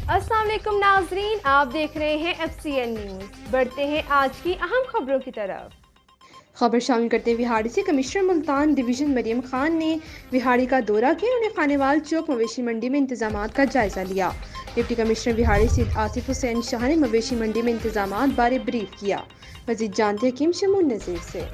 अस्सलाम वालेकुम नाजरीन, आप देख रहे हैं FCN न्यूज़। बढ़ते हैं आज की अहम खबरों की तरफ। खबर शामिल करते हैं विहाड़ी से। कमिश्नर मुल्तान डिवीज़न मरियम खान ने विहाड़ी का दौरा किया। उन्होंने खानेवाल चौक मवेशी मंडी में इंतजामात का जायजा लिया। डिप्टी कमिश्नर विहाड़ी से आसिफ हुसैन शाह ने मवेशी मंडी में इंतजामात बारे ब्रीफ किया। मजीद जानते हैं किम शमून नज़ीर से।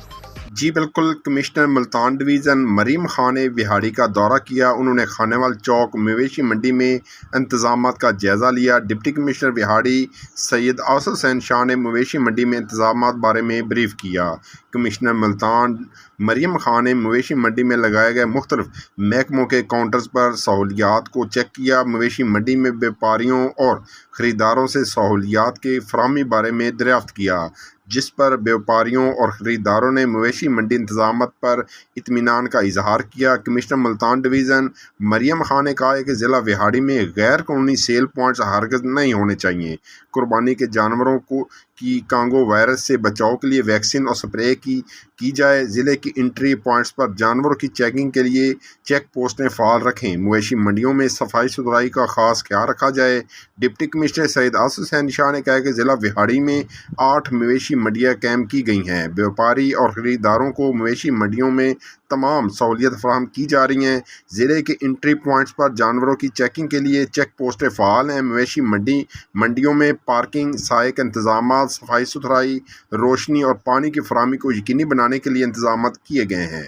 जी बिल्कुल। कमिश्नर मुल्तान डिवीज़न मरीम खान ने विहाड़ी का दौरा किया। उन्होंने खानेवाल चौक मवेशी मंडी में इंतजामात का जायज़ा लिया। डिप्टी कमिश्नर विहाड़ी सैयद आसिफ हुसैन शाह ने मवेशी मंडी में इंतजामात बारे में ब्रीफ किया। कमिश्नर मुल्तान मरीम खान ने मवेशी मंडी में लगाए गए मुख्तलिफ महकमों के काउंटर्स पर सहूलियात को चेक किया। मवेशी मंडी में व्यापारियों और ख़रीदारों से सहूलियात के फराहमी बारे में दरियाफ्त किया, जिस पर व्यापारियों और ख़रीदारों ने मवेशी मंडी इंतजामात पर इत्मीनान का इजहार किया। कमिश्नर मुल्तान डिवीज़न मरियम खान ने कहा है कि ज़िला विहाड़ी में गैर कानूनी सेल पॉइंट्स हरगिज़ नहीं होने चाहिए। कुर्बानी के जानवरों की कांगो वायरस से बचाव के लिए वैक्सीन और स्प्रे की जाए। ज़िले की इंट्री पॉइंट्स पर जानवरों की चेकिंग के लिए चेक पोस्टें फ़ाल रखें। मवेशी मंडियों में सफाई सुथराई का खास ख्याल रखा जाए। डिप्टी कमिश्नर सैयद आसिफ हुसैन शाह ने कहा कि ज़िला विहाड़ी में 8 मवेशी मंडियाँ कायम की गई हैं। व्यापारी और ख़रीदारों को मवेशी मंडियों में तमाम सहूलियत फराहम की जा रही हैं। ज़िले के इंट्री पॉइंट्स पर जानवरों की चेकिंग के लिए चेक पोस्टें फ़ाल हैं। मवेशी मंडियों में पार्किंग, साए के इंतजाम, सफाई सुथराई, रोशनी और पानी की फराहमी को यकीनी बनाने के लिए इंतजाम किए गए हैं।